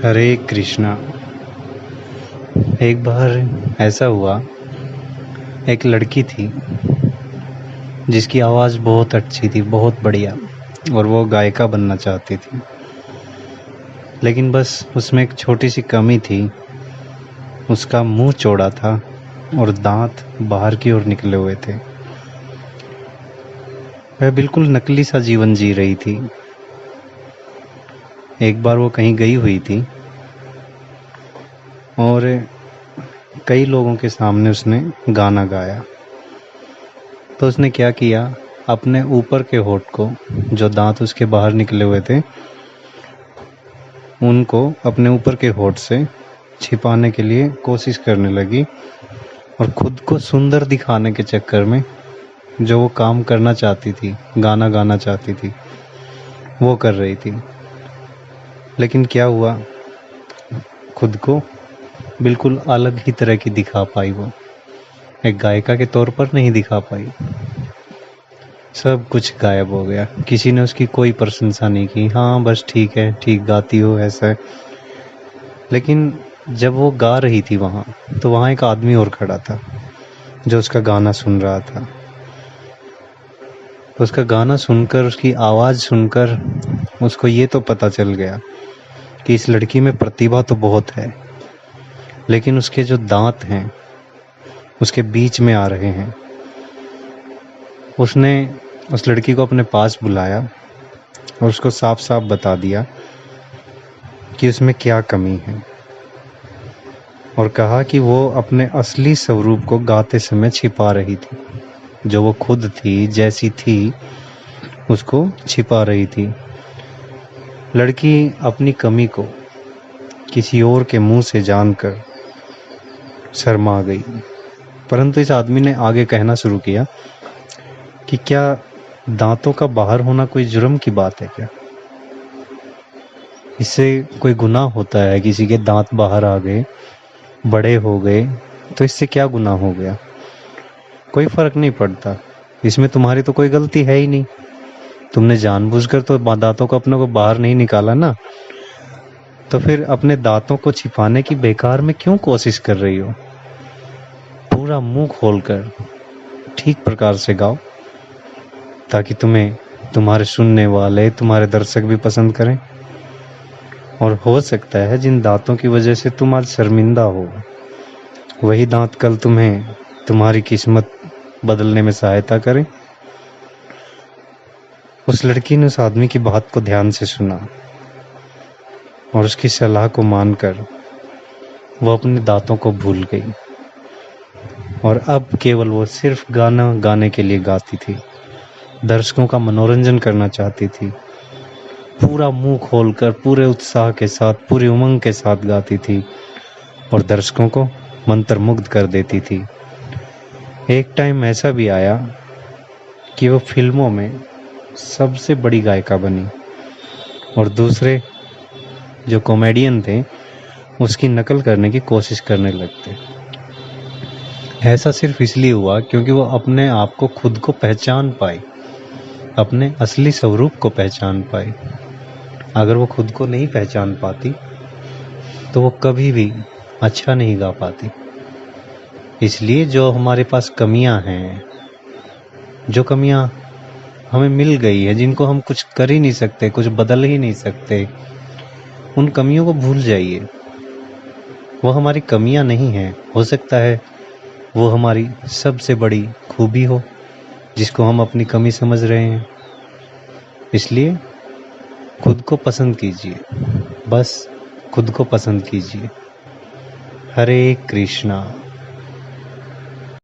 हरे कृष्णा। एक बार ऐसा हुआ, एक लड़की थी जिसकी आवाज़ बहुत अच्छी थी, बहुत बढ़िया, और वो गायिका बनना चाहती थी। लेकिन बस उसमें एक छोटी सी कमी थी, उसका मुंह चौड़ा था और दांत बाहर की ओर निकले हुए थे। वह बिल्कुल नकली सा जीवन जी रही थी। एक बार वो कहीं गई हुई थी और कई लोगों के सामने उसने गाना गाया। तो उसने क्या किया, अपने ऊपर के होंठ को, जो दांत उसके बाहर निकले हुए थे, उनको अपने ऊपर के होंठ से छिपाने के लिए कोशिश करने लगी और खुद को सुंदर दिखाने के चक्कर में जो वो काम करना चाहती थी, गाना गाना चाहती थी, वो कर रही थी। लेकिन क्या हुआ, खुद को बिल्कुल अलग ही तरह की दिखा पाई। वो एक गायिका के तौर पर नहीं दिखा पाई। सब कुछ गायब हो गया। किसी ने उसकी कोई प्रशंसा नहीं की। हाँ, बस ठीक है, ठीक गाती हो, ऐसा है। लेकिन जब वो गा रही थी वहाँ, तो वहाँ एक आदमी और खड़ा था जो उसका गाना सुन रहा था। उसका गाना सुनकर, उसकी आवाज़ सुनकर उसको ये तो पता चल गया कि इस लड़की में प्रतिभा तो बहुत है, लेकिन उसके जो दांत हैं उसके बीच में आ रहे हैं। उसने उस लड़की को अपने पास बुलाया और उसको साफ साफ बता दिया कि उसमें क्या कमी है, और कहा कि वो अपने असली स्वरूप को गाते समय छिपा रही थी। जो वो खुद थी, जैसी थी, उसको छिपा रही थी। लड़की अपनी कमी को किसी और के मुंह से जानकर शर्मा गई। परंतु इस आदमी ने आगे कहना शुरू किया कि क्या दांतों का बाहर होना कोई जुर्म की बात है क्या? इससे कोई गुनाह होता है? किसी के दांत बाहर आ गए, बड़े हो गए, तो इससे क्या गुनाह हो गया? कोई फर्क नहीं पड़ता। इसमें तुम्हारी तो कोई गलती है ही नहीं। तुमने जानबूझकर तो दांतों को अपने को बाहर नहीं निकाला ना, तो फिर अपने दांतों को छिपाने की बेकार में क्यों कोशिश कर रही हो? पूरा मुंह खोलकर ठीक प्रकार से गाओ, ताकि तुम्हें तुम्हारे सुनने वाले, तुम्हारे दर्शक भी पसंद करें। और हो सकता है जिन दांतों की वजह से तुम आज शर्मिंदा हो, वही दांत कल तुम्हें तुम्हारी किस्मत बदलने में सहायता करें। उस लड़की ने उस आदमी की बात को ध्यान से सुना और उसकी सलाह को मानकर वो अपने दांतों को भूल गई, और अब केवल वो सिर्फ गाना गाने के लिए गाती थी, दर्शकों का मनोरंजन करना चाहती थी। पूरा मुंह खोलकर, पूरे उत्साह के साथ, पूरी उमंग के साथ गाती थी और दर्शकों को मंत्रमुग्ध कर देती थी। एक टाइम ऐसा भी आया कि वो फिल्मों में सबसे बड़ी गायिका बनी और दूसरे जो कॉमेडियन थे उसकी नकल करने की कोशिश करने लगते। ऐसा सिर्फ इसलिए हुआ क्योंकि वो अपने आप को, खुद को पहचान पाई, अपने असली स्वरूप को पहचान पाई। अगर वो खुद को नहीं पहचान पाती तो वो कभी भी अच्छा नहीं गा पाती। इसलिए जो हमारे पास कमियां हैं, जो कमियां हमें मिल गई है, जिनको हम कुछ कर ही नहीं सकते, कुछ बदल ही नहीं सकते, उन कमियों को भूल जाइए। वो हमारी कमियां नहीं हैं। हो सकता है वो हमारी सबसे बड़ी खूबी हो, जिसको हम अपनी कमी समझ रहे हैं। इसलिए खुद को पसंद कीजिए, बस खुद को पसंद कीजिए। हरे कृष्णा।